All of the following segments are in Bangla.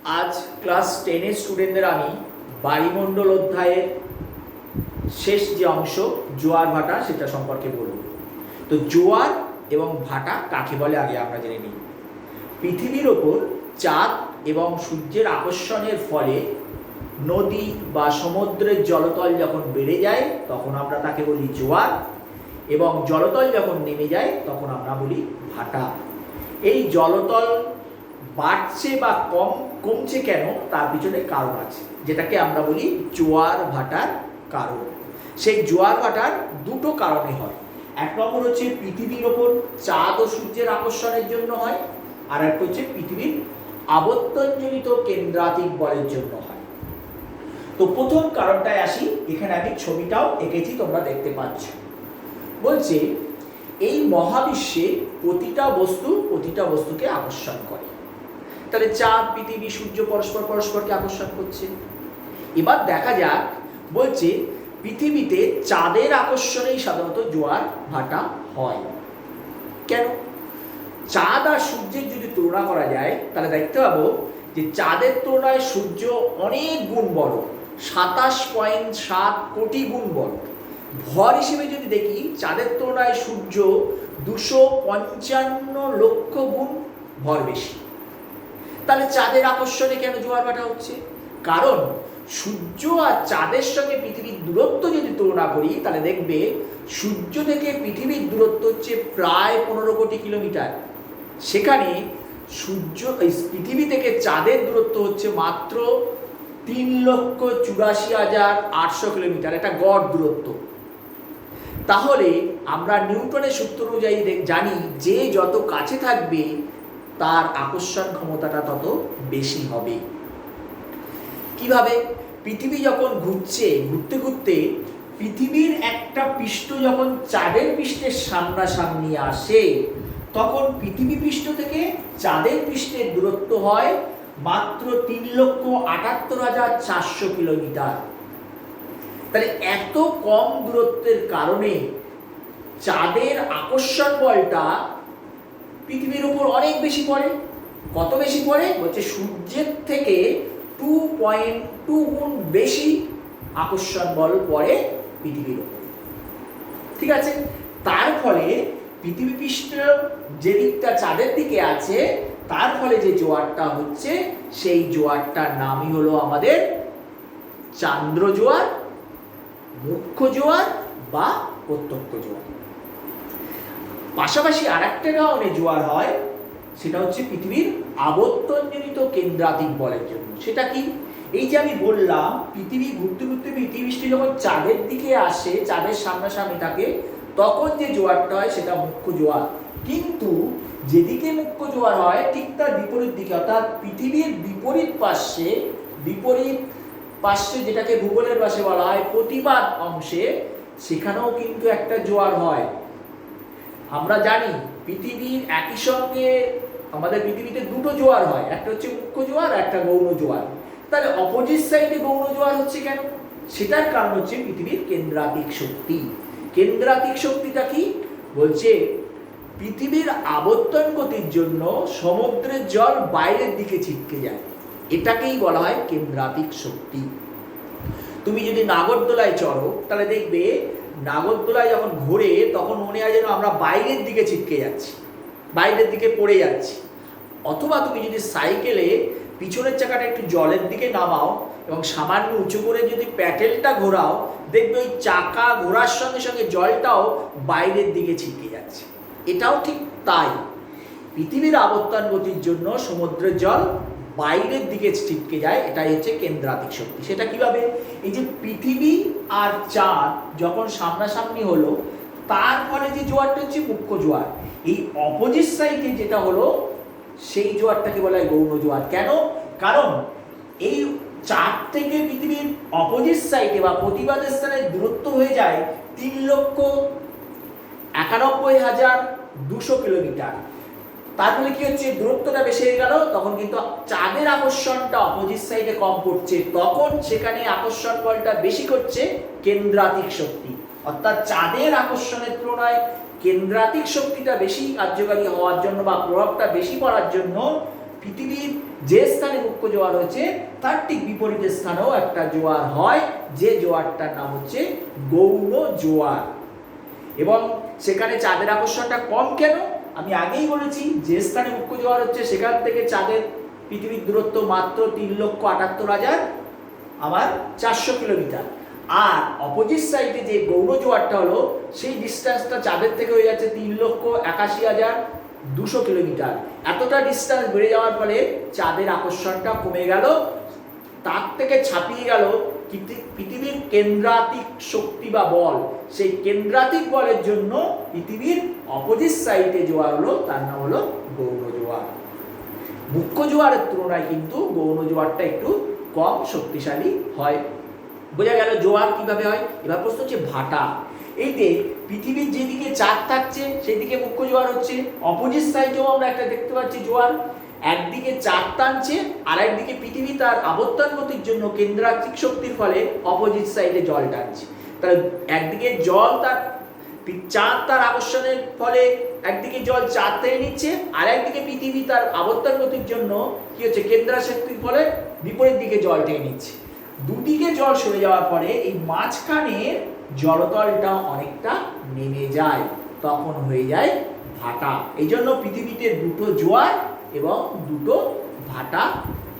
আজ ক্লাস 10-এর স্টুডেন্টদের আমি বায়ুমণ্ডল অধ্যায়ের শেষ যে অংশ জোয়ার ভাটা সেটা সম্পর্কে বলব। তো জোয়ার এবং ভাটা কাকে বলে আগে আমরা জেনে নিই। পৃথিবীর ওপর চাঁদ এবং সূর্যের আকর্ষণের ফলে নদী বা সমুদ্রের জলতল যখন বেড়ে যায় তখন আমরা তাকে বলি জোয়ার, এবং জলতল যখন নেমে যায় তখন আমরা বলি ভাটা। এই জলতল বাড়ছে বা কমছে কেন তার পিছনে কারণ আছে, যেটাকে আমরা বলি জোয়ার ভাটার কারণ। সেই জোয়ার ভাটার দুটো কারণে হয়। এক নম্বর হচ্ছে পৃথিবীর ওপর চাঁদ ও সূর্যের আকর্ষণের জন্য হয়, আর একটা হচ্ছে পৃথিবীর আবর্তনজনিত কেন্দ্রাতিক বলের জন্য হয়। তো প্রথম কারণটায় আসি, এখানে আমি ছবিটাও এঁকেছি, তোমরা দেখতে পাচ্ছ। বলছে এই মহাবিশ্বে প্রতিটা বস্তুকে আকর্ষণ করে। তাহলে চাঁদ, পৃথিবী, সূর্য পরস্পরকে আকর্ষণ করছে। এবার দেখা যাক, বলছে পৃথিবীতে চাঁদের আকর্ষণেই সাধারণত জোয়ার ভাটা হয়। কেন? চাঁদ আর সূর্যের যদি তুলনা করা যায় তাহলে দেখতে পাবো যে চাঁদের তুলনায় সূর্য অনেক গুণ বড়, 27.7 কোটি গুণ বড়। ভর হিসেবে যদি দেখি, চাঁদের তুলনায় সূর্য 255 লক্ষ গুণ ভর বেশি। তাহলে চাঁদের আকর্ষণে কেন জোয়ার ভাটা হচ্ছে? কারণ সূর্য আর চাঁদের সঙ্গে পৃথিবীর দূরত্ব যদি তুলনা করি তাহলে দেখবে সূর্য থেকে পৃথিবীর দূরত্ব হচ্ছে প্রায় 15 কোটি কিলোমিটার। সেখানে পৃথিবী থেকে চাঁদের দূরত্ব হচ্ছে মাত্র 3,84,800 কিলোমিটার, এটা গড় দূরত্ব। তাহলে আমরা নিউটনের সূত্র অনুযায়ী জানি যে যত কাছে থাকবে তার আকর্ষণ ক্ষমতাটা তত বেশি হবে। কিভাবে? পৃথিবী যখন ঘুরতে ঘুরতে পৃথিবীর একটা পৃষ্ঠ যখন চাঁদের পৃষ্ঠের সামনাসামনি আসে তখন পৃথিবী পৃষ্ঠ থেকে চাঁদের পৃষ্ঠের দূরত্ব হয় মাত্র 3,78,400 কিলোমিটার। তাহলে এত কম দূরত্বের কারণে চাঁদের আকর্ষণ বলটা পৃথিবীর উপর অনেক বেশি পড়ে। কত বেশি পড়ে? বলছে সূর্যের থেকে 2.2 গুণ বেশি আকর্ষণ বল পড়ে পৃথিবীর উপর। ঠিক আছে? তার ফলে পৃথিবী পৃষ্ঠ যে দিকটা চাঁদের দিকে আছে তার ফলে যে জোয়ারটা হচ্ছে সেই জোয়ারটার নামই হলো আমাদের চান্দ্র জোয়ার, মুখ্য জোয়ার বা প্রত্যক্ষ জোয়ার। পাশাপাশি আরেকটা কারণে জোয়ার হয়, সেটা হচ্ছে পৃথিবীর আবর্তনজনিত কেন্দ্রাতিক বলের জন্য। সেটা কি? এই যে আমি বললাম পৃথিবী ঘুরতে ঘুরতে পৃথিবী যখন চাঁদের দিকে আসে, চাঁদের সামনাসামনি থাকে, তখন যে জোয়ারটা হয় সেটা মুখ্য জোয়ার। কিন্তু যেদিকে মুখ্য জোয়ার হয় ঠিক তার বিপরীত দিকে, অর্থাৎ পৃথিবীর বিপরীত পার্শ্বে যেটাকে ভূগোলের ভাষায় বলা হয় প্রতিবাদ অংশে, সেখানেও কিন্তু একটা জোয়ার হয়। আমরা জানি পৃথিবীর একই সঙ্গে আমাদের পৃথিবীতে দুটো জোয়ার হয়, একটা হচ্ছে মুখ্য জোয়ার, একটা গৌণ জোয়ার। তাহলে অপোজিট সাইডে গৌণ জোয়ার হচ্ছে কেন? সেটার কারণ হচ্ছে পৃথিবীর কেন্দ্রাতিক শক্তি। কেন্দ্রাতিক শক্তিটা কি? বলছে পৃথিবীর আবর্তন গতির জন্য সমুদ্রের জল বাইরের দিকে ছিটকে যায়, এটাকেই বলা হয় কেন্দ্রাতিক শক্তি। তুমি যদি নাগরদোলায় চড়ো তাহলে দেখবে নাগরদোলায় যখন ঘোরে তখন মনে হয় যেন আমরা বাইরের দিকে ছিটকে যাচ্ছি, বাইরের দিকে পড়ে যাচ্ছি। অথবা তুমি যদি সাইকেলে পিছনের চাকাটা একটু জলের দিকে নামাও এবং সামান্য উঁচু করে যদি প্যাডেলটা ঘোরাও, দেখবে ওই চাকা ঘোরার সঙ্গে সঙ্গে জলটাও বাইরের দিকে ছিটকে যাচ্ছে। এটাও ঠিক তাই, পৃথিবীর আবর্তন গতির জন্য সমুদ্রের জল বাইরের দিকে ছিটকে যায়, এটাই হচ্ছে কেন্দ্রাতিক শক্তি। সেটা কিভাবে? এই যে পৃথিবী আর চাঁদ যখন সামনাসামনি হলো তার ফলে যে জোয়ারটা হচ্ছে মুখ্য জোয়ার, এই অপোজিট সাইডে যেটা হলো সেই জোয়ারটাকে বলা হয় গৌণ জোয়ার। কেন? কারণ এই চাঁদ থেকে পৃথিবীর অপোজিট সাইডে বা প্রতিবাদের স্থানে দূরত্ব হয়ে যায় 3,91,200 কিলোমিটার। তার ফলে কি হচ্ছে? দূরত্বটা বেশি হয়ে গেল, তখন কিন্তু চাঁদের আকর্ষণটা অপোজিট সাইডে কম পড়ছে, তখন সেখানে আকর্ষণ বলটা বেশি করছে কেন্দ্রাতিক শক্তি। অর্থাৎ চাঁদের আকর্ষণের তুলনায় কেন্দ্রাতিক শক্তিটা বেশি কার্যকারী হওয়ার জন্য বা প্রভাবটা বেশি পড়ার জন্য পৃথিবীর যে স্থানে মুখ্য জোয়ার হচ্ছে তার ঠিক বিপরীত স্থানেও একটা জোয়ার হয়, যে জোয়ারটার নাম হচ্ছে গৌণ জোয়ার। এবং সেখানে চাঁদের আকর্ষণটা কম কেন? আমি আগেই বলেছি, যে স্থানে মুখ্য জোয়ার হচ্ছে সেখান থেকে চাঁদের পৃথিবীর দূরত্ব মাত্র 3,78,400 কিলোমিটার। আর অপোজিট সাইডে যে গৌণ জোয়ারটা হলো, সেই ডিস্টেন্সটা চাঁদের থেকে হয়ে যাচ্ছে 3,81,200 কিলোমিটার। এতটা ডিস্টেন্স বেড়ে যাওয়ার ফলে চাঁদের আকর্ষণটা কমে গেল, তার থেকে ছাপিয়ে গেল পৃথিবীর কেন্দ্রাতিক শক্তি বা বল। সেই কেন্দ্রাতিক বলের জন্য পৃথিবীর অপোজিট সাইডে জোয়ার হলো, তার নাম হলো গৌণ জোয়ার। মুখ্য জোয়ারের তুলনায় কিন্তু গৌণ জোয়ারটা একটু কম শক্তিশালী হয়। বোঝা গেল জোয়ার কিভাবে হয়। এবার প্রশ্ন হচ্ছে ভাটা। এই যে পৃথিবীর যেদিকে চাঁদ থাকছে সেদিকে মুখ্য জোয়ার হচ্ছে, অপোজিট সাইডেও আমরা একটা দেখতে পাচ্ছি জোয়ার। একদিকে চাঁদ টানছে, আর একদিকে পৃথিবী তার আবর্তন গতির জন্য কেন্দ্রাতিক শক্তির ফলে অপোজিট সাইডে জল টানছে। তাহলে একদিকে জল চাঁদ তার আকর্ষণের ফলে একদিকে জল চাঁদ টেনে নিচ্ছে, আর একদিকে পৃথিবী তার আবর্তন গতির জন্য কি হচ্ছে, কেন্দ্রাশক্তির ফলে বিপরীত দিকে জল টেনে নিচ্ছে। দুদিকে জল সরে যাওয়ার পরে এই মাঝখানের জলতলটা অনেকটা নেমে যায়, তখন হয়ে যায় ভাটা। এই জন্য পৃথিবীতে দুটো জোয়ার এবং দুটো ভাটা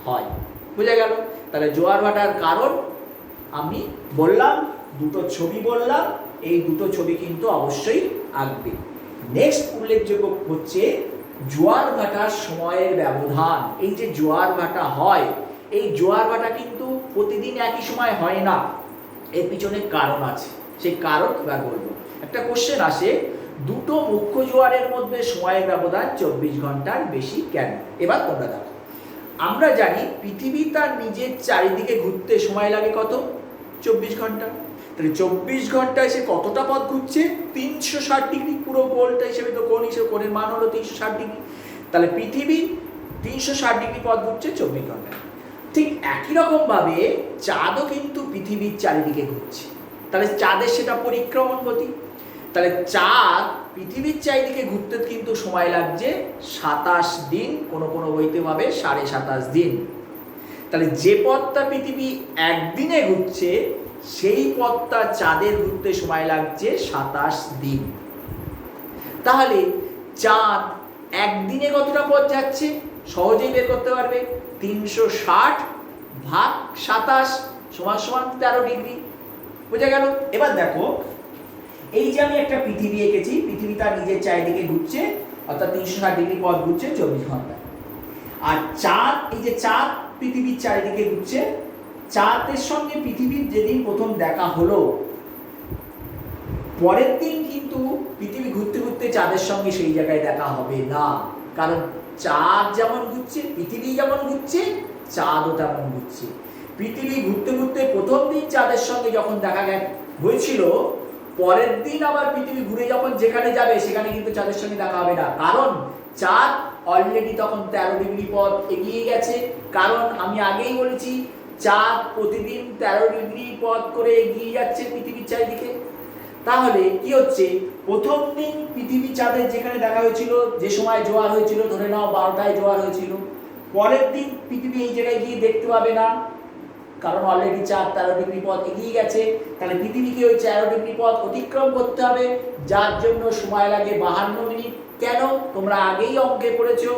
হয়। বুঝা গেল? তাহলে জোয়ার ভাটার কারণ আমি বললাম, দুটো ছবি বললাম, এই দুটো ছবি কিন্তু অবশ্যই আঁকবে। নেক্সট উল্লেখযোগ্য হচ্ছে জোয়ার ভাটার সময়ের ব্যবধান। এই যে জোয়ার ভাটা হয়, এই জোয়ার ভাটা কিন্তু প্রতিদিন একই সময় হয় না, এর পিছনে কারণ আছে। সেই কারণ এবার বলবো। একটা কোশ্চেন আসে, দুটো মুখ্য জোয়ারের মধ্যে সময়ের ব্যবধান 24 ঘন্টার বেশি কেন? এবার তোমরা দেখো, আমরা জানি পৃথিবী তার নিজের চারিদিকে ঘুরতে সময় লাগে কত? 24 ঘন্টা। তাহলে 24 ঘন্টায় সে কতটা পথ ঘুরছে? 360 ডিগ্রি। পুরো গোলটা হিসেবে তো কোণ হিসেবে কোণের মান হলো 360 ডিগ্রি। তাহলে পৃথিবী 360 ডিগ্রি পথ ঘুরছে 24 ঘন্টায়। ঠিক একই রকম ভাবে চাঁদও কিন্তু পৃথিবীর চারিদিকে ঘুরছে। তাহলে চাঁদের সেটা পরিক্রমণ গতি। তাহলে চাঁদ পৃথিবীর চারিদিকে ঘুরতে কিন্তু সময় লাগছে 27 দিন, কোনো কোনো বইতে ভাবে 27.5 দিন। তাহলে যে পথটা পৃথিবী একদিনে ঘুরছে, সেই পথটা চাঁদের ঘুরতে সময় লাগছে 27 দিন। তাহলে চাঁদ একদিনে কতটা পথ যাচ্ছে? সহজেই বের করতে পারবে। 360 ভাগ 27 সমান সমান 13 ডিগ্রি। বোঝা গেল? এবার দেখো, এই যে আমি একটা পৃথিবী এঁকেছি, পৃথিবী তার নিজের চারিদিকে ঘুরছে, অর্থাৎ 360 ডিগ্রি পথ ঘুরছে 24 ঘন্টায়। আর চাঁদ, এই যে চাঁদ পৃথিবীর চারিদিকে ঘুরছে, চাঁদের সঙ্গে পৃথিবীর যেদিন প্রথম দেখা হলো, পরের দিন কিন্তু পৃথিবী ঘুরতে ঘুরতে চাঁদের সঙ্গে সেই জায়গায় দেখা হবে না। কারণ চাঁদ যেমন ঘুরছে, পৃথিবী যেমন ঘুরছে, চাঁদও তেমন ঘুরছে। পৃথিবী ঘুরতে ঘুরতে প্রথম দিন চাঁদের সঙ্গে যখন দেখা হয়েছিল, পরের দিন আবার পৃথিবী ঘুরে যখন যেখানে যাবে সেখানে কিন্তু চাঁদের সঙ্গে দেখা হবে না। কারণ চাঁদ অলরেডি তখন 13 ডিগ্রি পথ এগিয়ে গেছে। কারণ আমি আগেই বলেছি, চাঁদ প্রতিদিন 13 ডিগ্রি পথ করে এগিয়ে যাচ্ছে পৃথিবীর চারিদিকে। তাহলে কি হচ্ছে, প্রথম দিন পৃথিবী চাঁদের যেখানে দেখা হয়েছিল, যে সময় জোয়ার হয়েছিল, ধরে নাও 12টায় জোয়ার হয়েছিল, পরের দিন পৃথিবী এই জায়গায় গিয়ে দেখতে পাবে না, কারণ অলরেডি চাঁদ 13 ডিগ্রি পথ এগিয়ে গেছে। তাহলে পৃথিবীকে ওই 13 ডিগ্রি পথ অতিক্রম করতে হবে, যার জন্য সময় লাগে 52 মিনিট। কেন? তোমরা আগেই অঙ্কে পড়েছো,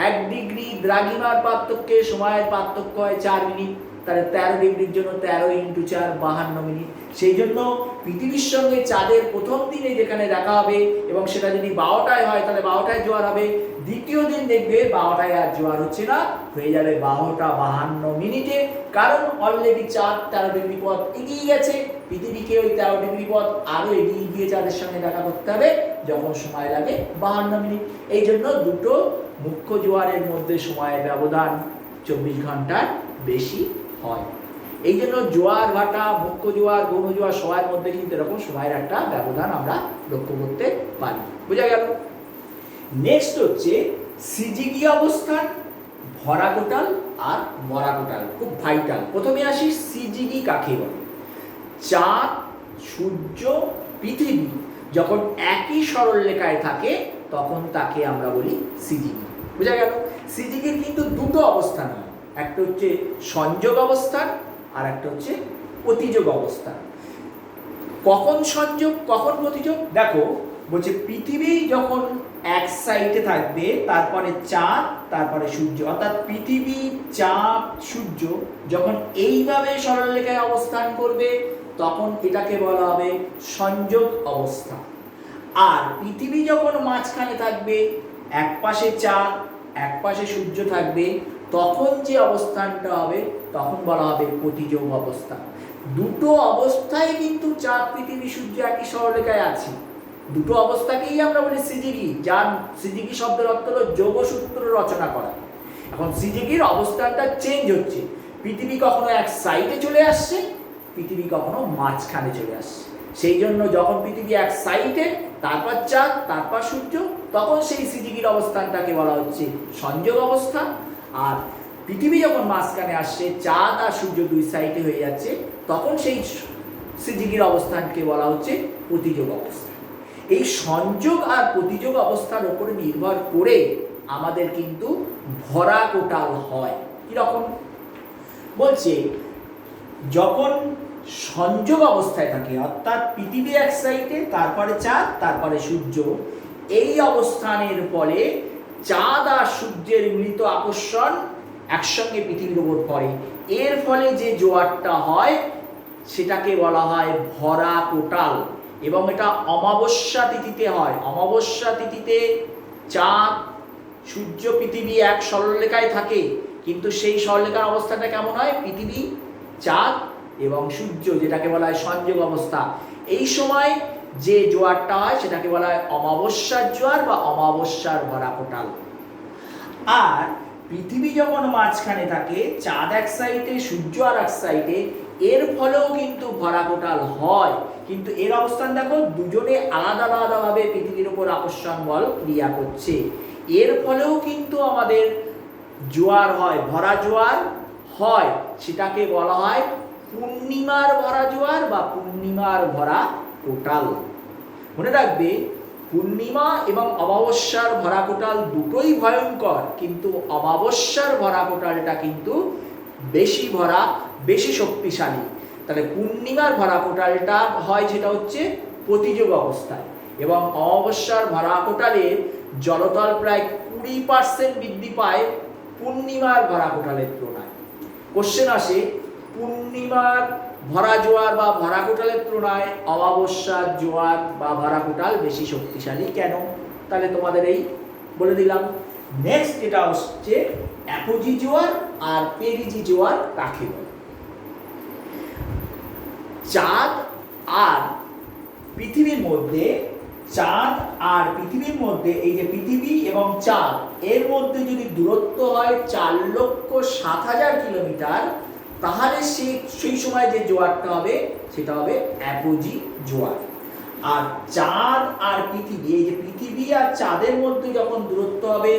1 ডিগ্রি দ্রাঘিমার পার্থক্যে সময়ের পার্থক্য হয় 4 মিনিট। তাহলে 13 ডিগ্রির জন্য 13 × 4 52 মিনিট। সেই জন্য পৃথিবীর সঙ্গে চাঁদের প্রথম দিনে যেখানে দেখা হবে, এবং সেটা যদি 12টায় হয় তাহলে 12টায় জোয়ার হবে। দ্বিতীয় দিন দেখবে 12টায় আর জোয়ার হচ্ছে না, হয়ে যাবে 12টা 52 মিনিটে। কারণ অলরেডি চাঁদ 13 ডিগ্রি পথ এগিয়ে গেছে, পৃথিবীকে ওই 13 ডিগ্রি পথ আরো এগিয়ে গিয়ে চাঁদের সঙ্গে দেখা করতে হবে, যখন সময় লাগে 52 মিনিট। এই জন্য দুটো মুখ্য জোয়ারের মধ্যে সময়ের ব্যবধান 24 ঘন্টার বেশি হয়। এই জন্য জোয়ার ভাটা, মুখ্য জোয়ার, গৌণ জোয়ার সবার মধ্যে কিন্তু এরকম সময়ের একটা ব্যবধান আমরা লক্ষ্য করতে পারি। বোঝা গেল? নেক্সট হচ্ছে সিজিগি অবস্থান, ভরা কোটাল আর মরা কোটাল, খুব ভাইটাল। প্রথমে আসি সিজিগি কাকে বলে। চাঁদ, সূর্য, পৃথিবী যখন একই সরলরেখায় থাকে তখন তাকে আমরা বলি সিজিগি। বোঝা গেল? সিজিগির কিন্তু দুটো অবস্থান হয়, একটা হচ্ছে সংযোগ অবস্থান আর একটা হচ্ছে প্রতিযোগ অবস্থান। কখন সংযোগ কখন প্রতিযোগ? দেখো বলছে পৃথিবী যখন এক সাইডে থাকবে, তারপরে চাঁদ, তারপরে সূর্য, অর্থাৎ পৃথিবী, চাঁদ, সূর্য যখন এইভাবে সরলরেখায় অবস্থান করবে তখন এটাকে বলা হবে সংযোগ অবস্থা। আর পৃথিবী যখন মাঝখানে থাকবে, এক পাশে চাঁদ এক পাশে সূর্য থাকবে, তখন যে অবস্থানটা হবে তখন বলা হবে প্রতিযোগ অবস্থা। দুটো অবস্থায় কিন্তু চাঁদ, পৃথিবী, সূর্য একই সরলরেখায় আছে। দুটো অবস্থাকেই আমরা বলি সিজিগি, যার সিজিগি শব্দের অর্থ হলো যোগসূত্র রচনা করা। এখন সিজিগির অবস্থানটা চেঞ্জ হচ্ছে, পৃথিবী কখনো এক সাইডে চলে আসছে, পৃথিবী কখনো মাঝখানে চলে আসছে। সেই জন্য যখন পৃথিবী এক সাইডে, তারপর চাঁদ, তারপর সূর্য, তখন সেই সিজিগির অবস্থানটাকে বলা হচ্ছে সংযোগ অবস্থা। আর পৃথিবী যখন মাঝখানে আসছে, চাঁদ আর সূর্য দুই সাইডে হয়ে যাচ্ছে, তখন সেই সিজিগির অবস্থানকে বলা হচ্ছে প্রতিযোগ অবস্থা। এই সংযোগ আর প্রতিযোগ অবস্থার উপরে নির্ভর করে আমাদের কিন্তু ভরা কোটাল হয়। কিরকম বলছে, যখন সংযোগ অবস্থায় থাকে, অর্থাৎ পৃথিবী এক সাইডে, তারপরে চাঁদ, তারপরে সূর্য, এই অবস্থানের ফলে চাঁদ আর সূর্যের মিলিত আকর্ষণ একসঙ্গে পৃথিবীর উপর পড়ে, এর ফলে যে জোয়ারটা হয় সেটাকে বলা হয় ভরা কোটাল। এবং এটা অমাবস্যা তিথিতে হয়। অমাবস্যা তিথিতে চাঁদ, সূর্য, পৃথিবী এক সরলরেখায় থাকে, কিন্তু সেই সরলরেখার অবস্থাটা কেমন হয়? পৃথিবী, চাঁদ এবং সূর্য, যেটাকে বলা হয় সংযোগ অবস্থা। এই সময় যে জোয়ারটা হয় সেটাকে বলা হয় অমাবস্যার জোয়ার বা অমাবস্যার ভরা কোটাল। আর পৃথিবী যখন মাঝখানে থাকে, চাঁদ এক সাইডে, সূর্য আর এক সাইডে, এর ফলেও কিন্তু ভরা কোটাল হয়। কিন্তু এর অবস্থান দেখো, দুজনে আলাদা আলাদাভাবে পৃথিবীর উপর আকর্ষণ বল ক্রিয়া করছে, এর ফলেও কিন্তু আমাদের জোয়ার হয়, ভরা জোয়ার হয়। সেটাকে বলা হয় পূর্ণিমার ভরা জোয়ার বা পূর্ণিমার ভরা কোটাল। মনে রাখবে, পূর্ণিমা এবং অমাবস্যার ভরা কোটাল দুটোই ভয়ঙ্কর, কিন্তু অমাবস্যার ভরা কোটালটা কিন্তু বেশি ভরা, বেশি শক্তিশালী। তাহলে পূর্ণিমার ভরা কোটালটা হয় যেটা হচ্ছে প্রতিযোগ অবস্থায়, এবং অমাবস্যার ভরা কোটালের জলতল প্রায় 20% বৃদ্ধি পায় পূর্ণিমার ভরা কোটালের তুলনায়। কোশ্চেন আসে, পূর্ণিমার ভরা জোয়ার বা ভরা কোটালের তুলনায় অমাবস্যার জোয়ার বা ভরা কোটাল বেশি শক্তিশালী কেন? তাহলে তোমাদের এই বলে দিলাম। নেক্সট যেটা হচ্ছে অ্যাপোজি জোয়ার আর পেরিজি জোয়ার কাকে বলে? চাঁদ আর পৃথিবীর মধ্যে, চাঁদ আর পৃথিবীর মধ্যে, এই যে পৃথিবী এবং চাঁদ এর মধ্যে যদি দূরত্ব হয় 4,07,000 কিলোমিটার, তাহলে সেই সময় যে জোয়ারটা হবে সেটা হবে অ্যাপোজি জোয়ার। আর চাঁদ আর পৃথিবী, এই যে পৃথিবী আর চাঁদের মধ্যে যখন দূরত্ব হবে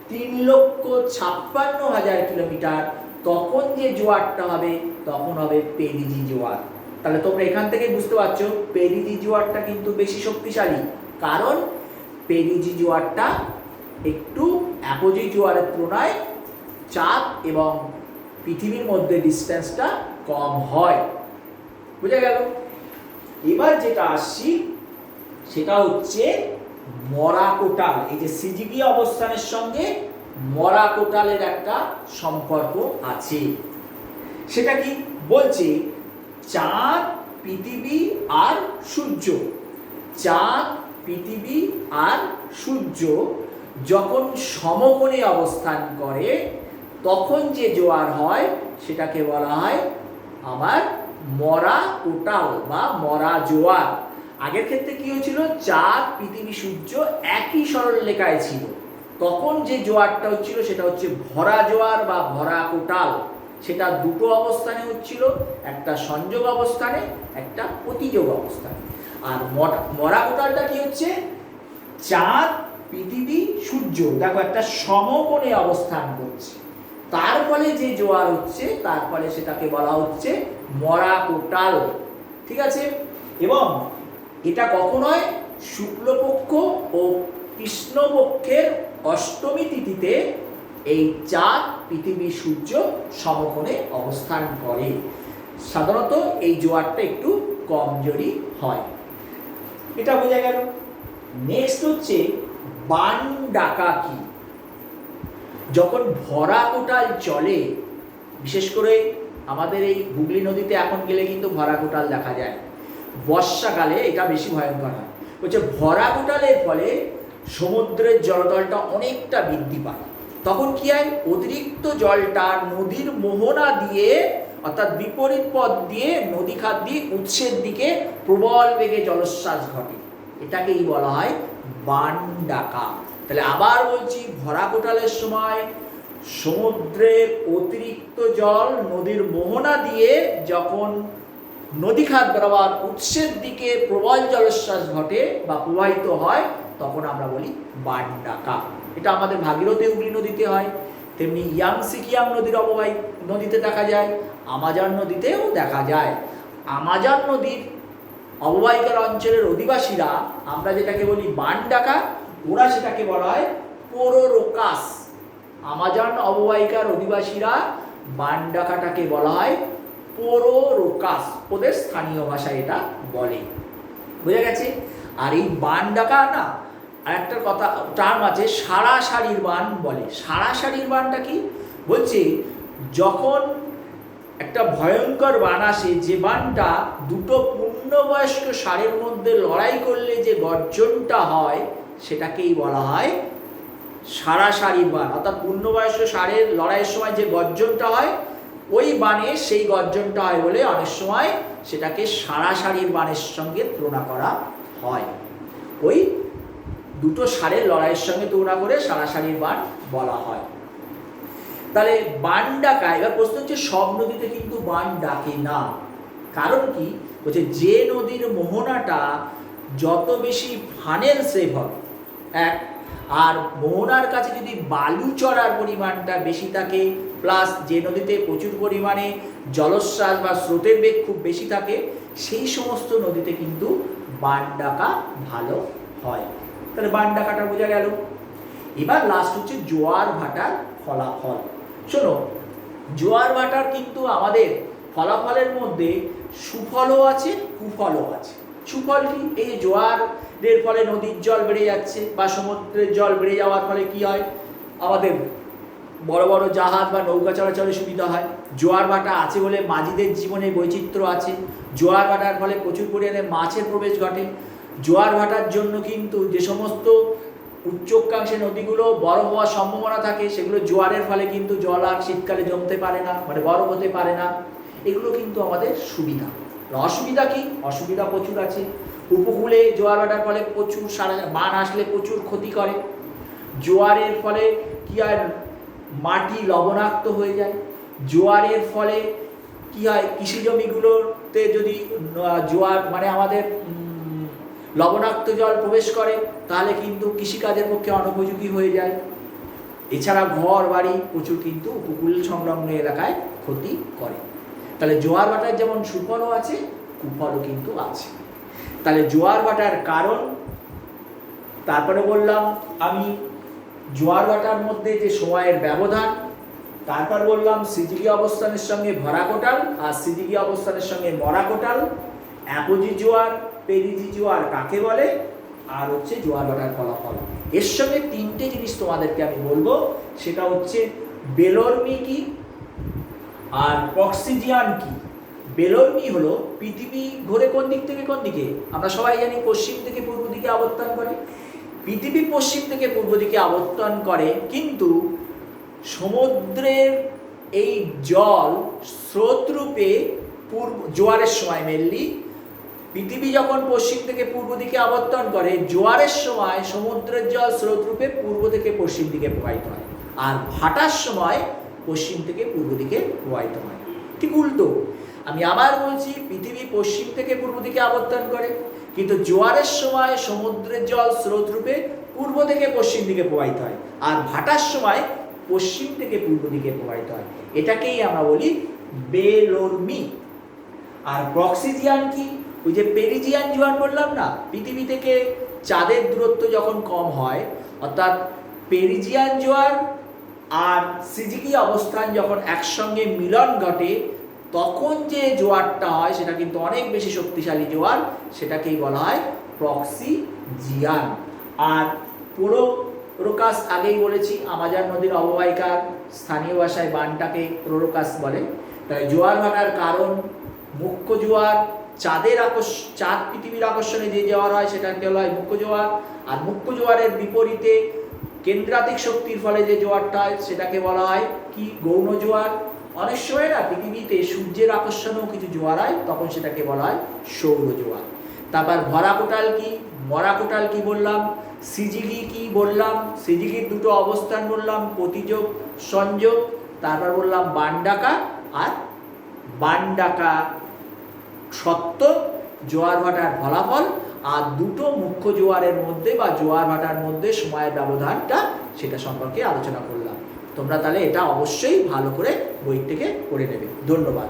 3,56,000 কিলোমিটার, তখন যে জোয়ারটা হবে তখন হবে পেরিজি জোয়ার। তাহলে তোমরা এখান থেকে বুঝতে পারছো পেরিজি জোয়ারটা কিন্তু বেশি শক্তিশালী, কারণ পেরিজি জোয়ারটা একটু অ্যাপোজি জোয়ারের তুলনায় চাঁদ এবং পৃথিবীর মধ্যে ডিস্টেন্সটা কম হয়। বুঝা গেল? এবার যেটা আসছি সেটা হচ্ছে মরা কোটাল। এই যে সিজিগি অবস্থানের সঙ্গে মরা কোটালের একটা সম্পর্ক আছে। সেটা কি বলছে? চাঁদ, পৃথিবী আর সূর্য, চাঁদ, পৃথিবী আর সূর্য যখন সমকোণে অবস্থান করে তখন যে জোয়ার হয় সেটাকে বলা হয় আমার মরা কোটাল বা মরা জোয়ার। আগের ক্ষেত্রে কি হয়েছিল? চাঁদ, পৃথিবী, সূর্য একই সরলরেখায় ছিল, তখন যে জোয়ারটা হচ্ছিল সেটা হচ্ছে ভরা জোয়ার বা ভরা কোটাল। সেটা দুটো অবস্থানে হচ্ছিল, একটা সংযোগ অবস্থানে, একটা প্রতিযোগ অবস্থানে। আর মরা কোটালটা কি হচ্ছে? চাঁদ, পৃথিবী, সূর্য দেখো একটা সমকোণে অবস্থান করছে, তার ফলে যে জোয়ার হচ্ছে তার ফলে সেটাকে বলা হচ্ছে মরা কোটাল। ঠিক আছে? এবং এটা কখন হয়? শুক্লপক্ষ ও কৃষ্ণপক্ষের অষ্টমী তিথিতে এই চাঁদ, পৃথিবী, সূর্য সমকোণে অবস্থান করে। সাধারণত এই জোয়ারটা একটু কমজোরি হয়, এটা বোঝা গেল। নেক্সট হচ্ছে বান ডাকা কি। যখন ভরা কোটাল চলে, বিশেষ করে আমাদের এই হুগলি নদীতে এখন গেলে কিন্তু ভরা কোটাল দেখা যায়, বর্ষাকালে এটা বেশি ভয়ঙ্কর হয়। বলছে ভরা কোটালের ফলে সমুদ্রের জলতলটা অনেকটা বৃদ্ধি পায়। তখন কি হয়, অতিরিক্ত জলটা নদীর মোহনা দিয়ে অর্থাৎ বিপরীত পথ দিয়ে নদী খাত দিয়ে উৎসের দিকে প্রবল বেগে জলোচ্ছ্বাস ঘটে, এটাকেই বলা হয় বান ডাকা। তাহলে আবার বলছি, ভরা কোটালের সময় সমুদ্রের অতিরিক্ত জল নদীর মোহনা দিয়ে যখন নদী খাত বরাবর উৎসের দিকে প্রবল জলোচ্ছ্বাস ঘটে বা প্রবাহিত হয়, তখন আমরা বলি বান ডাকা। এটা আমাদের ভাগীরথী হুগলি নদীতে হয়, তেমনি ইয়াংসিকিয়াং নদীর অববাহিক নদীতে দেখা যায়, আমাজন নদীতেও দেখা যায়। আমাজন নদীর অববাহিকার অঞ্চলের অধিবাসীরা আমরা যেটাকে বলি বান ডাকা, ওরা সেটাকে বলা হয় পোরোরোকাস। আমাজন অববাহিকার অধিবাসীরা বান ডাকাটাকে বলা হয় পোরোরোকাস, ওদের স্থানীয় ভাষায় এটা বলে। বুঝা গেছে? আর এই বান ডাকা না, আর একটা কথা টার্ম আছে, সারাসারির বান বলে। সারাসারির বানটা কি বলছে, যখন একটা ভয়ঙ্কর বান আসে, যে বানটা দুটো পূর্ণবয়স্ক ষাঁড়ের মধ্যে লড়াই করলে যে গর্জনটা হয়, সেটাকেই বলা হয় সারাসারির বান। অর্থাৎ পূর্ণবয়স্ক ষাঁড়ের লড়াইয়ের সময় যে গর্জনটা হয়, ওই বানে সেই গর্জনটা হয় বলে অনেক সময় সেটাকে সারাসারির বানের সঙ্গে তুলনা করা হয়। ওই দুটো ষাঁড়ের লড়াইয়ের সঙ্গে তুলনা করে সারাসারির বান বলা হয়। তাহলে বান ডাকা, এবার প্রশ্ন হচ্ছে সব নদীতে কিন্তু বান ডাকে না। কারণ কি বলছে, যে নদীর মোহনাটা যত বেশি ফানেল সেভ হবে, এক, আর মোহনার কাছে যদি বালু চড়ার পরিমাণটা বেশি থাকে, প্লাস যে নদীতে প্রচুর পরিমাণে জলোচ্ছ্বাস বা স্রোতের বেগ খুব বেশি থাকে, সেই সমস্ত নদীতে কিন্তু বান ডাকা ভালো হয়। তাহলে বান ডাকাটা বোঝা গেল। এবার লাস্ট হচ্ছে জোয়ার ভাটার ফলাফল। শোনো, জোয়ার ভাটার কিন্তু আমাদের ফলাফলের মধ্যে সুফলও আছে, কুফলও আছে। সুফল কি, এই যে জোয়ারের ফলে নদীর জল বেড়ে যাচ্ছে বা সমুদ্রের জল বেড়ে যাওয়ার ফলে কি হয়, আমাদের বড় বড় জাহাজ বা নৌকা চলাচলে সুবিধা হয়। জোয়ার ভাটা আছে বলে মাঝিদের জীবনে বৈচিত্র্য আছে। জোয়ার ভাটার ফলে প্রচুর পরিমাণে মাছের প্রবেশ ঘটে। জোয়ার ভাটার জন্য কিন্তু যে সমস্ত উচ্চকাংশে নদীগুলো বরফ হওয়ার সম্ভাবনা থাকে, সেগুলো জোয়ারের ফলে কিন্তু জল আর শীতকালে জমতে পারে না, মানে বরফ হতে পারে না। এগুলো কিন্তু আমাদের সুবিধা। অসুবিধা কি, অসুবিধা প্রচুর আছে। উপকূলে জোয়ার ভাটার ফলে প্রচুর বান আসলে প্রচুর ক্ষতি করে। জোয়ারের ফলে কি হয়, মাটি লবণাক্ত হয়ে যায়। জোয়ারের ফলে কি হয়, কৃষি জমিগুলোতে যদি জোয়ার মানে আমাদের লবণাক্ত জল প্রবেশ করে, তাহলে কিন্তু কৃষিকাজের পক্ষে অনুপযোগী হয়ে যায়। এছাড়া ঘর বাড়ি প্রচুর কিন্তু উপকূল সংলগ্ন এলাকায় ক্ষতি করে। তাহলে জোয়ার ভাটার যেমন সুফলও আছে, কুফলও কিন্তু আছে। তাহলে জোয়ার ভাটার কারণ, তারপরে বললাম আমি জোয়ার ভাটার মধ্যে যে সময়ের ব্যবধান, তারপর বললাম সিজিগি অবস্থানের সঙ্গে ভরা কোটাল আর সিজিগি অবস্থানের সঙ্গে মরা কোটাল, অ্যাপোজি জোয়ার, পেরিজি জোয়ার কাকে বলে, আর হচ্ছে জোয়ার ভাটার ফলাফল। এর সঙ্গে তিনটে জিনিস তোমাদেরকে আমি বলবো, সেটা হচ্ছে বেলর্মি কি আর প্রক্সিজিয়ান কি। বেলর্মি হলো পৃথিবী ঘোরে কোন দিক থেকে কোন দিকে, আমরা সবাই জানি পশ্চিম থেকে পূর্ব দিকে আবর্তন করে। পৃথিবী পশ্চিম থেকে পূর্ব দিকে আবর্তন করে, কিন্তু সমুদ্রের এই জল স্রোতরূপে জোয়ারের সময় মেনলি পৃথিবী যখন পশ্চিম থেকে পূর্ব দিকে আবর্তন করে, জোয়ারের সময় সমুদ্রের জল স্রোতরূপে পূর্ব থেকে পশ্চিম দিকে প্রবাহিত হয়, আর ভাটার সময় পশ্চিম থেকে পূর্ব দিকে প্রবাহিত হয়। ঠিক উল্টো, আমি আবার বলছি, পৃথিবী পশ্চিম থেকে পূর্ব দিকে আবর্তন করে, কিন্তু জোয়ারের সময় সমুদ্রের জল স্রোতরূপে পূর্ব থেকে পশ্চিম দিকে প্রবাহিত হয়, আর ভাটার সময় পশ্চিম থেকে পূর্ব দিকে প্রবাহিত হয়। এটাকেই আমরা বলি বেলর্মি। আর প্রক্সিজিয়ান কি, ওই যে পেরিজিয়ান জোয়ার বললাম না, পৃথিবী থেকে চাঁদের দূরত্ব যখন কম হয়, অর্থাৎ পেরিজিয়ান জোয়ার আর সিজিকি অবস্থান যখন একসঙ্গে মিলন ঘটে তখন যে জোয়ারটা হয় সেটা কিন্তু অনেক বেশি শক্তিশালী জোয়ার, সেটাকেই বলা হয় প্রক্সিজিয়ান। আর প্রোরোকাস আগেই বলেছি, আমাজন নদীর অববাহিকার স্থানীয় ভাষায় বানটাকে প্রোরোকাস বলে। তাই জোয়ার ভাটার কারণ মুখ্য জোয়ার, চাঁদ পৃথিবীর আকর্ষণে যে জোয়ার হয় সেটাকে বলা হয় মুখ্য জোয়ার। আর মুখ্য জোয়ারের বিপরীতে কেন্দ্রাতিক শক্তির ফলে যে জোয়ারটা হয় সেটাকে বলা হয় কি, গৌণ জোয়ার। অনেক সময় না পৃথিবীতে সূর্যের আকর্ষণেও কিছু জোয়ার হয়, তখন সেটাকে বলা হয় সৌর জোয়ার। তারপর ভরা কোটাল কি, মরা কোটাল কি বললাম, সিজিগি কি বললাম, সিজিগির দুটো অবস্থান বললাম, প্রতিযোগ সংযোগ। তারপর বললাম বানডাকা, আর বানডাকা সত্য জোয়ার ভাটার ফলাফল। আর দুটো মুখ্য জোয়ারের মধ্যে বা জোয়ার ভাটার মধ্যে সময়ের ব্যবধানটা, সেটা সম্পর্কে আলোচনা করলাম। তোমরা তাহলে এটা অবশ্যই ভালো করে বই থেকে পড়ে নেবে। ধন্যবাদ।